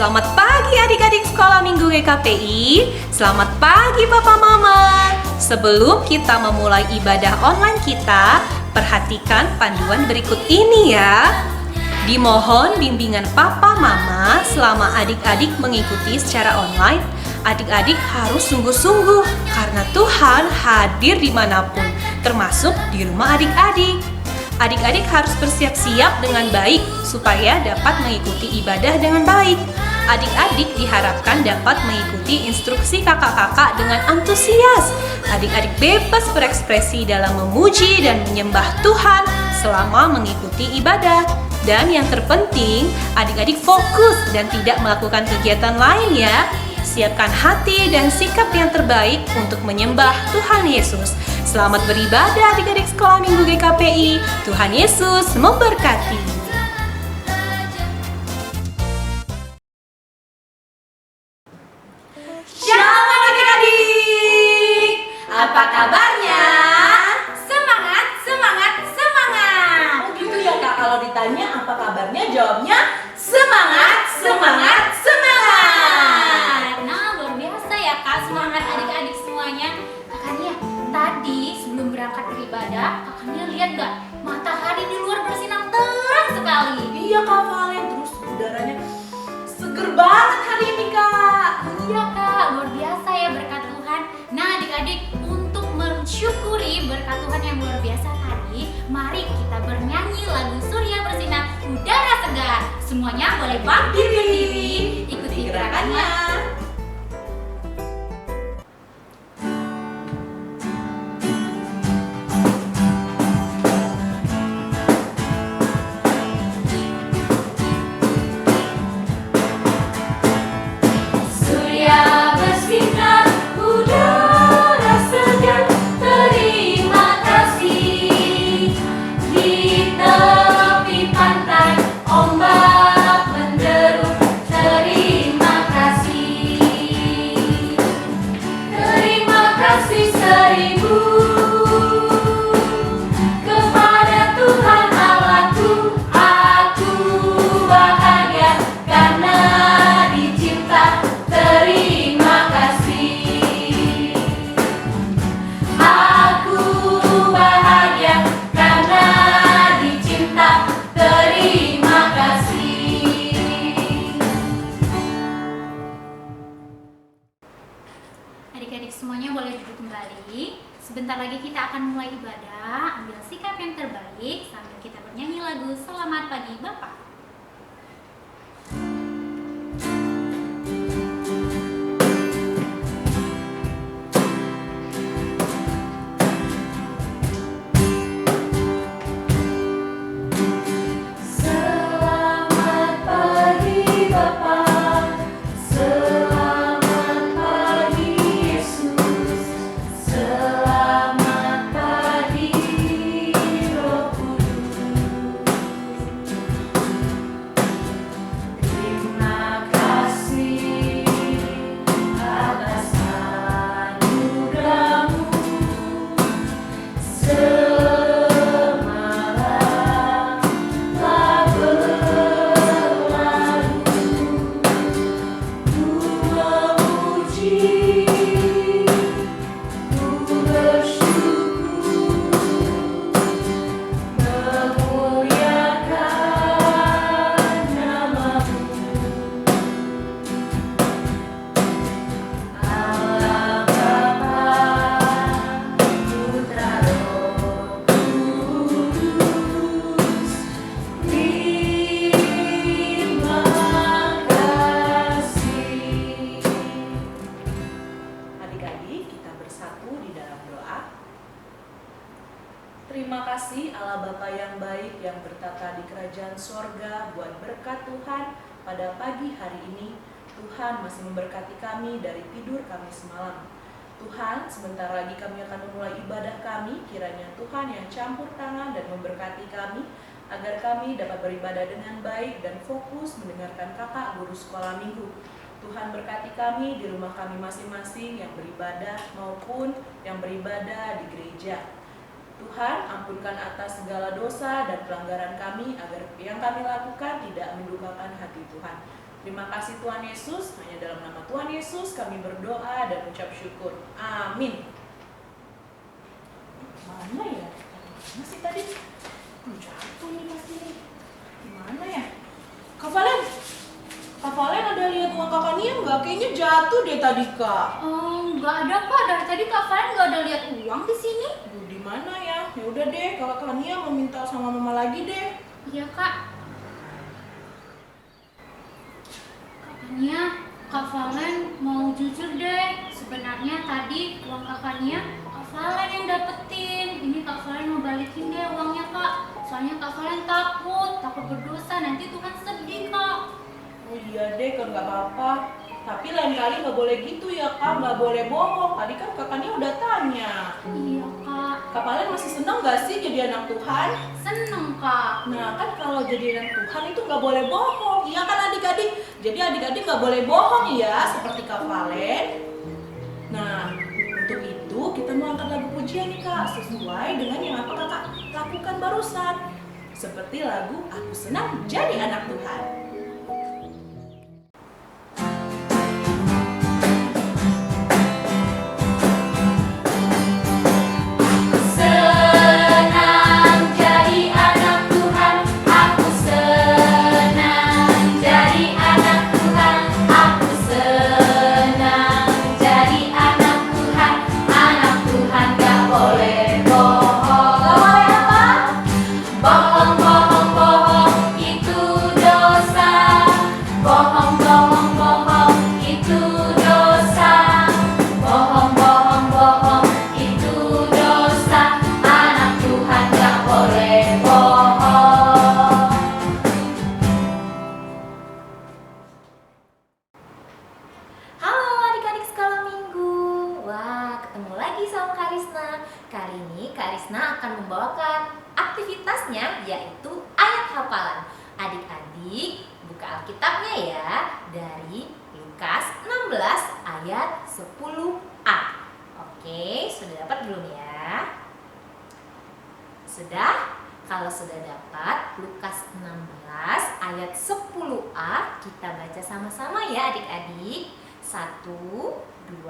Selamat pagi adik-adik sekolah minggu GKPI. Selamat pagi Papa Mama. Sebelum kita memulai ibadah online kita, perhatikan panduan berikut ini ya. Dimohon bimbingan Papa Mama selama adik-adik mengikuti secara online. Adik-adik harus sungguh-sungguh karena Tuhan hadir dimanapun, termasuk di rumah adik-adik. Adik-adik harus bersiap-siap dengan baik supaya dapat mengikuti ibadah dengan baik. Adik-adik diharapkan dapat mengikuti instruksi kakak-kakak dengan antusias. Adik-adik bebas berekspresi dalam memuji dan menyembah Tuhan selama mengikuti ibadah. Dan yang terpenting, adik-adik fokus dan tidak melakukan kegiatan lain ya. Siapkan hati dan sikap yang terbaik untuk menyembah Tuhan Yesus. Selamat beribadah adik-adik sekolah minggu GKPI. Tuhan Yesus memberkati. Shalom adik-adik, apa kabarnya? Semangat, semangat, semangat. Oh gitu ya Kak, kalau ditanya apa kabarnya jawabnya semangat, semangat, semangat. Nah, luar biasa ya Kak, semangat adik-adik semuanya. Kakaknya, tadi sebelum berangkat beribadah, kakaknya lihat gak? Matahari di luar bersinar terang sekali. Iya Kak Valen, terus udaranya seger banget hari ini Kak. Iya Kak, luar biasa ya berkat Tuhan. Nah adik-adik, untuk mensyukuri berkat Tuhan yang luar biasa tadi, mari kita bernyanyi lagu Surya Bersinar Udara Segar. Semuanya boleh bangkit berdiri, ikuti gerakannya. Surya bersinar, udara segar, terima kasih. Di tepi pantai, ombak menderu, terima kasih. Terima kasih seribu kepada Tuhan Allahku. Aku bahagia karena dicipta. Terima kasih. Aku bahagia karena dicinta. Terima kasih. Adik-adik semuanya boleh duduk kembali. Sebentar lagi kita akan mulai ibadah. Ambil sikap yang terbaik sambil kita bernyanyi lagu Selamat Pagi Bapak. Selamat pagi Bapak, selamat pagi Yesus, selamat pagi Roh Kudus. Terima kasih atas anugerah-Mu. Semalam telah berlalu, ku memuji, ku bersyukur, memuliakan nama-Mu. Allah Bapa, Putra Roh Kudus, terima kasih. Adik-adik, kita bersatu di dalam doa. Terima kasih Allah Bapa yang baik yang bertata di kerajaan sorga buat berkat Tuhan pada pagi hari ini. Tuhan masih memberkati kami dari tidur kami semalam. Tuhan, sebentar lagi kami akan memulai ibadah kami. Kiranya Tuhan yang campur tangan dan memberkati kami agar kami dapat beribadah dengan baik dan fokus mendengarkan kakak guru sekolah minggu. Tuhan berkati kami di rumah kami masing-masing yang beribadah maupun yang beribadah di gereja. Tuhan, ampunkan atas segala dosa dan pelanggaran kami agar yang kami lakukan tidak mendukakan hati Tuhan. Terima kasih Tuhan Yesus, hanya dalam nama Tuhan Yesus kami berdoa dan ucap syukur. Amin. Mana ya? Mana sih tadi? Jatuh nih pasti nih. Gimana ya? Kak Valen ada lihat uang kakak Nia nggak? Kayaknya jatuh deh tadi Kak. Nggak ada Kak, dari tadi Kak Valen nggak ada lihat uang di sini. Aduh, di mana ya? Ya udah deh, kakak Nia mau minta sama mama lagi deh. Iya Kak. Kakaknya, Kak Valen mau jujur deh. Sebenarnya tadi uang kakaknya Kak Valen yang dapetin. Ini Kak Valen mau balikin deh uangnya Kak. Soalnya Kak Valen takut berdosa, nanti Tuhan sedih Kak. Oh iya deh, kan nggak apa-apa. Tapi lain kali nggak boleh gitu ya Kak, nggak boleh bohong. Tadi kan kakaknya udah tanya. Iya Kak. Kak Valen masih seneng nggak sih jadi anak Tuhan? Seneng Kak. Nah kan kalau jadi anak Tuhan itu nggak boleh bohong. Iya kan adik-adik? Jadi adik-adik nggak boleh bohong ya, seperti Kak Valen. Nah untuk itu kita mau angkat lagu pujian nih Kak, sesuai dengan yang apa kakak lakukan barusan. Seperti lagu Aku Senang Jadi Anak Tuhan. Kali ini Kak Risna akan membawakan aktivitasnya, yaitu ayat hafalan. Adik-adik buka Alkitabnya ya, dari Lukas 16 ayat 10a. Oke, sudah dapat belum ya? Sudah? Kalau sudah dapat Lukas 16 ayat 10a, kita baca sama-sama ya adik-adik. 1, 2,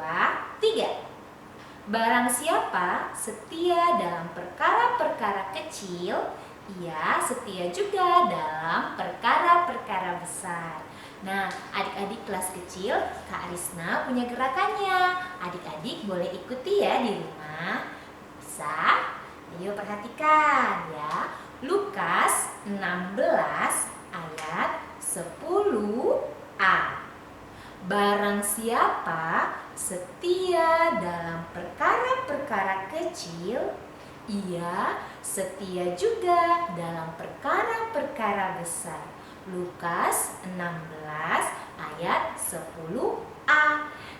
3. Barang siapa setia dalam perkara-perkara kecil, ia setia juga dalam perkara-perkara besar. Nah, adik-adik kelas kecil, Kak Risna punya gerakannya. Adik-adik boleh ikuti ya di rumah. Bisa? Ayo perhatikan ya. Lukas 16 ayat 10a. Barang siapa setia dalam perkara-perkara kecil, ia setia juga dalam perkara-perkara besar. Lukas 16 ayat 10a.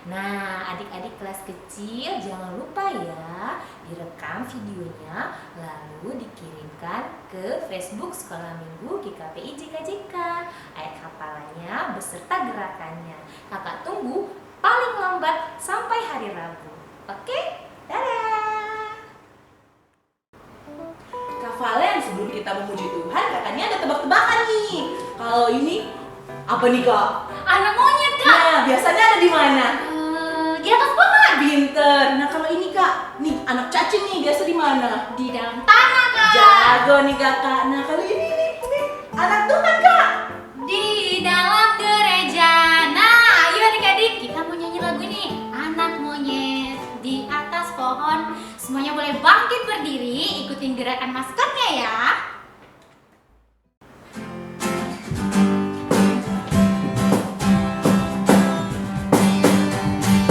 Nah, adik-adik kelas kecil jangan lupa ya, direkam videonya lalu dikirimkan ke Facebook Sekolah Minggu GKPI JKJK. Ayat hafalannya beserta gerakannya. Kakak tunggu paling lambat sampai hari Rabu. Oke? Dadah! Kak Valen, sebelum kita memuji Tuhan, katanya ada tebak-tebakan nih. Kalau ini apa nih Kak? Anak monyet Kak. Nah, biasanya ada di mana? Di atas pohon. Pinter. Nah, kalau ini Kak, nih anak cacing nih biasa di mana? Di dalam tanah Kak. Jago nih Kakak. Nah, kalau ini anak Tuhan Kak. Di dalam gereja. Nah, ayo adik-adik, kita mau nyanyi lagu ini. Anak monyet di atas pohon. Semuanya boleh bangkit berdiri, ikutin gerakan maskotnya ya.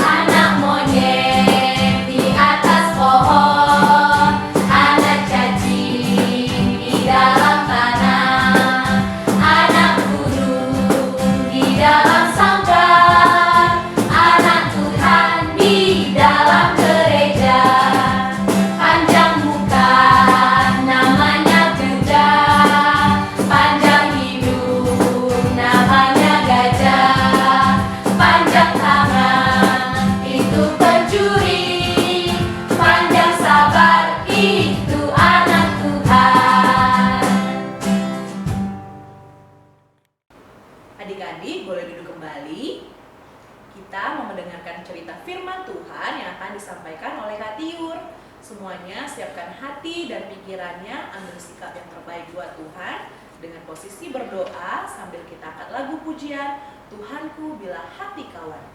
Anak monyet di atas pohon, anak cacing di dalam tanah, anak burung di dalam sangkar, anak Tuhan di dalam gereja. Panjang muka namanya gede. kita mau mendengarkan cerita firman Tuhan yang akan disampaikan oleh Kak Tiur. Semuanya siapkan hati dan pikirannya, ambil sikap yang terbaik buat Tuhan dengan posisi berdoa sambil kita angkat lagu pujian Tuhanku bila hati kawan.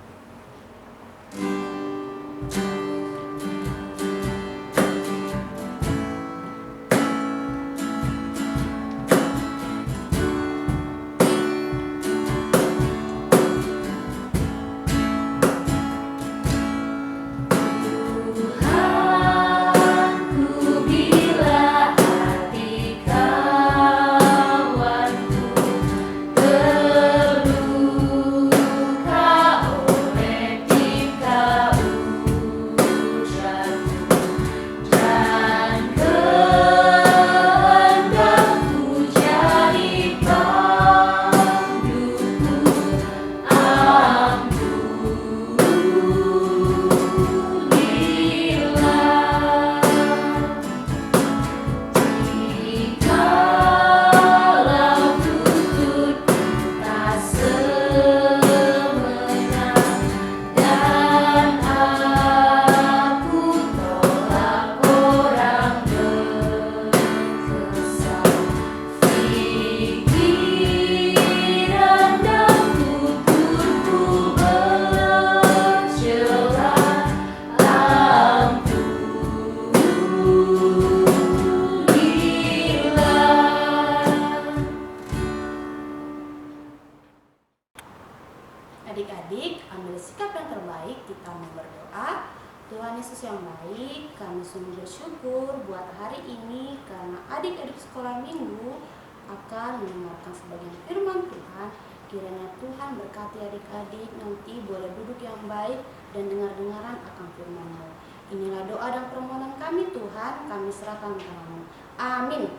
Adik-adik, ambil sikap yang terbaik, kita mau berdoa. Tuhan Yesus yang baik, kami sungguh bersyukur buat hari ini karena adik-adik sekolah minggu akan mendengarkan sebagian firman Tuhan. Kiranya Tuhan berkati adik-adik, nanti boleh duduk yang baik dan dengar-dengaran akan firman-Mu. Inilah doa dan permohonan kami Tuhan, kami serahkan kepadamu. Amin.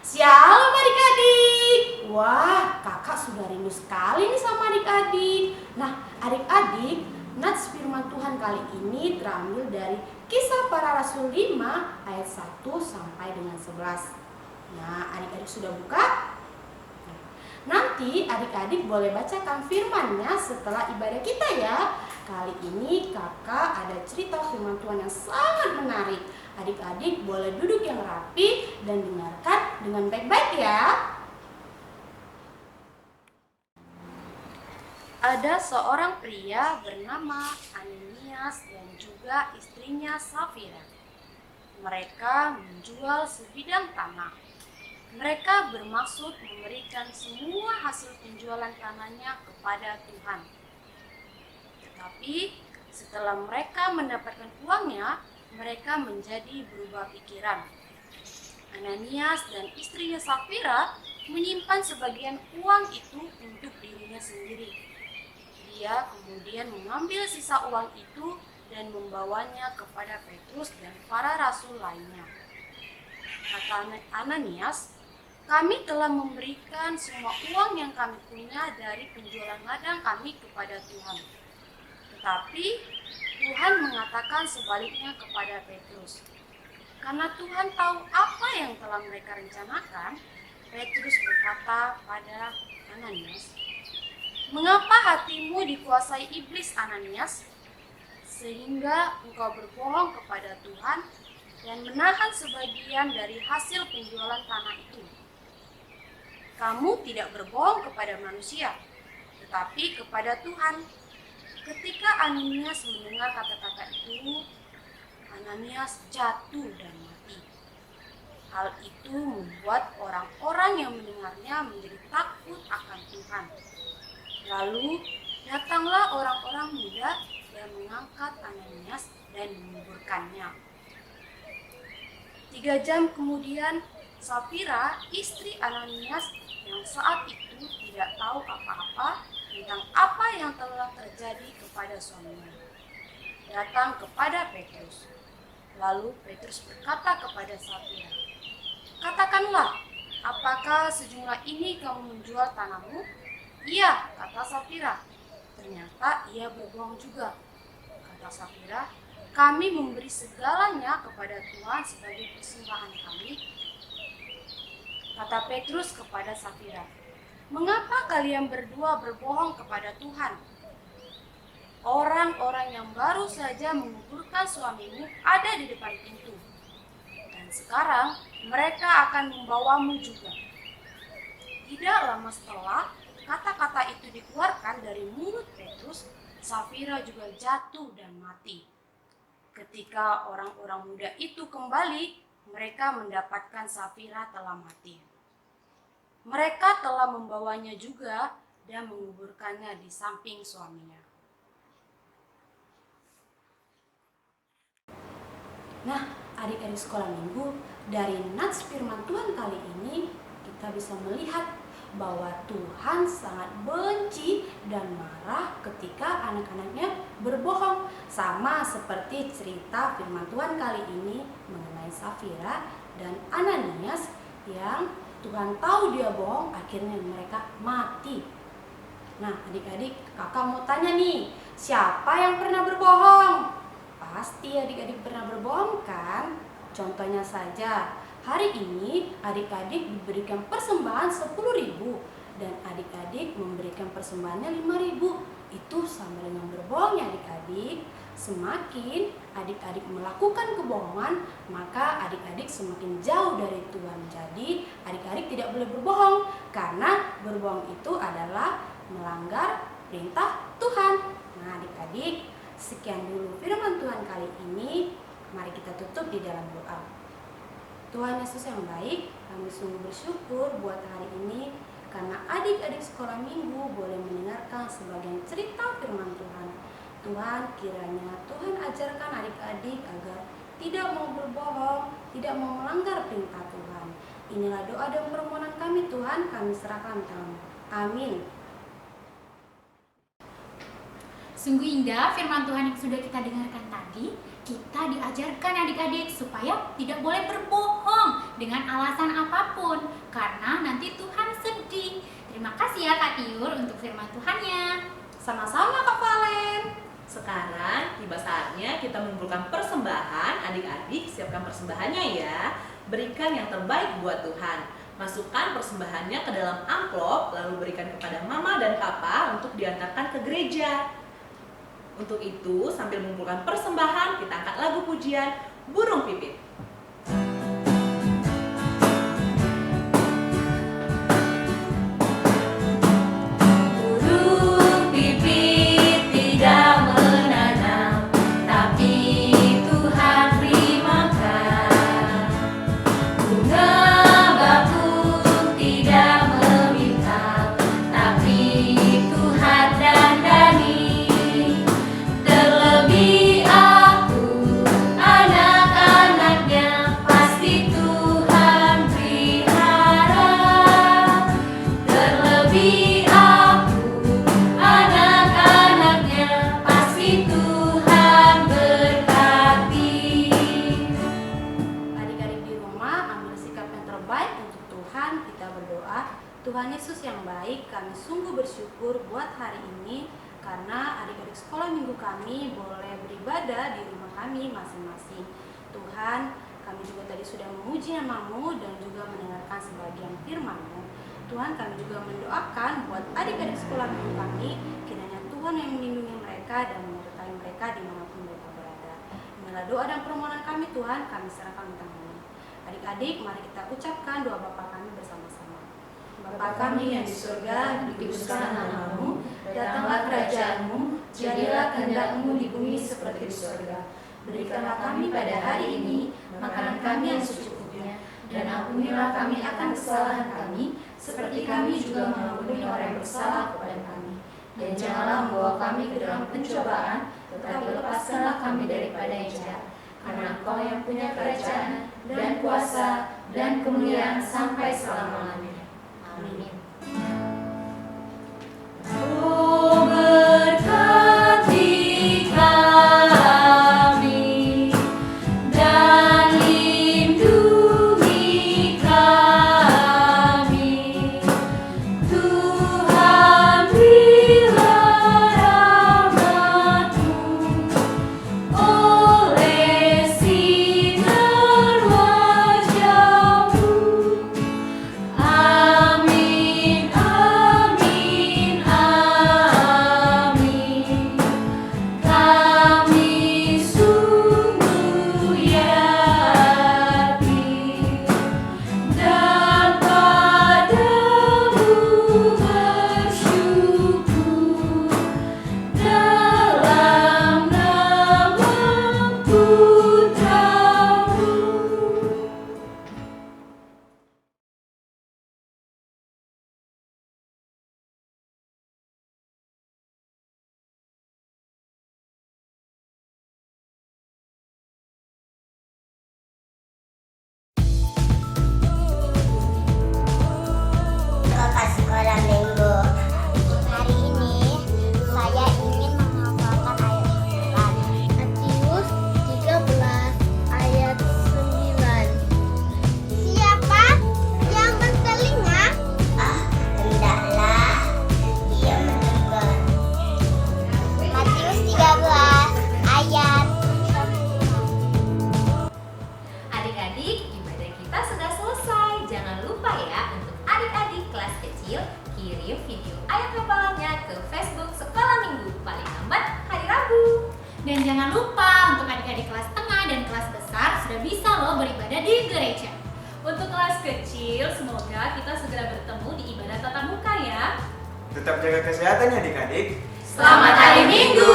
Shalom adik-adik. Wah, kakak sudah rindu sekali nih sama adik-adik. Nah, adik-adik, nats firman Tuhan kali ini terambil dari Kisah Para Rasul 5 ayat 1 sampai dengan 11. Nah, adik-adik sudah buka? Nanti adik-adik boleh bacakan firman-nya setelah ibadah kita ya. Kali ini kakak ada cerita firman Tuhan yang sangat menarik. Adik-adik boleh duduk yang rapi dan dengarkan dengan baik-baik ya. Ada seorang pria bernama Ananias dan juga istrinya Safira. Mereka menjual sebidang tanah. Mereka bermaksud memberikan semua hasil penjualan tanahnya kepada Tuhan. Tetapi setelah mereka mendapatkan uangnya, mereka menjadi berubah pikiran. Ananias dan istrinya Safira menyimpan sebagian uang itu untuk dirinya sendiri. Dia kemudian mengambil sisa uang itu dan membawanya kepada Petrus dan para rasul lainnya. Kata Ananias, "Kami telah memberikan semua uang yang kami punya dari penjualan ladang kami kepada Tuhan." Tetapi Tuhan mengatakan sebaliknya kepada Petrus. Karena Tuhan tahu apa yang telah mereka rencanakan, Petrus berkata pada Ananias, "Mengapa hatimu dikuasai iblis, Ananias, sehingga engkau berbohong kepada Tuhan dan menahan sebagian dari hasil penjualan tanah itu? Kamu tidak berbohong kepada manusia, tetapi kepada Tuhan." Ketika Ananias mendengar kata-kata itu, Ananias jatuh dan mati. Hal itu membuat orang-orang yang mendengarnya menjadi takut akan Tuhan. Lalu datanglah orang-orang muda dan mengangkat Ananias dan menguburkannya. 3 jam kemudian, Safira, istri Ananias yang saat itu tidak tahu apa-apa tentang apa yang telah terjadi kepada suaminya, datang kepada Petrus. Lalu Petrus berkata kepada Safira, "Katakanlah, apakah sejumlah ini kamu menjual tanahmu?" "Iya," kata Safira. "Ternyata ia berbohong juga," kata Safira. "Kami memberi segalanya kepada Tuhan sebagai persembahan kami." Kata Petrus kepada Safira, "Mengapa kalian berdua berbohong kepada Tuhan?" orang-orang yang baru saja menguburkan suamimu ada di depan pintu. Dan sekarang mereka akan membawamu juga. Tidak lama setelah kata-kata itu dikeluarkan dari mulut Petrus, Safira juga jatuh dan mati. Ketika orang-orang muda itu kembali, mereka mendapatkan Safira telah mati. Mereka telah membawanya juga dan menguburkannya di samping suaminya. Nah, adik-adik sekolah minggu, dari nats firman Tuhan kali ini kita bisa melihat bahwa Tuhan sangat benci dan marah ketika anak-anaknya berbohong. Sama seperti cerita firman Tuhan kali ini mengenai Safira dan Ananias yang Tuhan tahu dia bohong, akhirnya mereka mati. Nah, adik-adik, kakak mau tanya nih, siapa yang pernah berbohong? Pasti adik-adik pernah berbohong kan? Contohnya saja, hari ini adik-adik diberikan persembahan 10.000 dan adik-adik memberikan persembahannya 5.000. Itu sama dengan berbohong ya adik-adik. Semakin adik-adik melakukan kebohongan, maka adik-adik semakin jauh dari Tuhan. Jadi adik-adik tidak boleh berbohong, karena berbohong itu adalah melanggar perintah Tuhan. Nah adik-adik, sekian dulu firman Tuhan kali ini. Mari kita tutup di dalam doa. Tuhan Yesus yang baik, kami sungguh bersyukur buat hari ini karena adik-adik sekolah minggu boleh mendengarkan sebagian cerita firman Tuhan. Tuhan, kiranya Tuhan ajarkan adik-adik agar tidak mau berbohong, tidak mau melanggar perintah Tuhan. Inilah doa dan permohonan kami Tuhan, kami serahkan tangan. Amin. Sungguh indah firman Tuhan yang sudah kita dengarkan tadi. Kita diajarkan adik-adik supaya tidak boleh berbohong dengan alasan apapun, karena nanti Tuhan sedih. Terima kasih ya Kak Tiur untuk firman Tuhannya. Sama-sama Kak Valen. Sekarang tiba saatnya kita mengumpulkan persembahan. Adik-adik siapkan persembahannya ya. Berikan yang terbaik buat Tuhan. Masukkan persembahannya ke dalam amplop, lalu berikan kepada mama dan papa untuk diantarkan ke gereja. Untuk itu, sambil mengumpulkan persembahan, kita angkat lagu pujian Burung Pipit. Burung pipit tidak menanam, tapi Tuhan beri makan. Bunga bakung tidak meminta, tapi Tuhan dandani. Terlebih aku, anak-anaknya, pasti Tuhan pelihara. Terlebih aku, anak-anaknya, pasti Tuhan berkati. Adik-adik di rumah, ambil sikap yang terbaik untuk Tuhan. Kita berdoa. Tuhan Yesus yang baik, kami sungguh bersyukur buat hari ini karena adik-adik sekolah minggu kami boleh beribadah di rumah kami masing-masing. Tuhan, kami juga tadi sudah memuji nama-Mu dan juga mendengarkan sebagian firman-Mu. Tuhan, kami juga mendoakan buat adik-adik sekolah minggu kami, kiranya Tuhan yang melindungi mereka dan menyertai mereka dimanapun mereka berada. Inilah doa dan permohonan kami Tuhan, kami serahkan di tangan-Mu. Adik-adik, mari kita ucapkan doa Bapa kami bersama-sama. Bapa kami yang di surga, dikuduskanlah nama-Mu, datanglah kerajaan-Mu, jadilah kehendak-Mu di bumi seperti di surga. Berikanlah kami pada hari ini makanan kami yang secukupnya, dan ampunilah kami akan kesalahan kami, seperti kami juga mengampuni orang yang bersalah kepada kami. Dan janganlah membawa kami ke dalam pencobaan, tetapi lepaskanlah kami daripada yang jahat. Karena Engkau yang punya kerajaan dan kuasa dan kemuliaan sampai selama-lamanya. Amin. Oh berkati kami dan lindungi kami, Tuhan berilah rahmat-Mu oleh sinar wajah-Mu. Amin. jangan lupa untuk adik-adik kelas tengah dan kelas besar sudah bisa loh beribadah di gereja. Untuk kelas kecil, semoga kita segera bertemu di ibadah tatap muka ya. Tetap jaga kesehatan ya adik-adik. Selamat hari Minggu!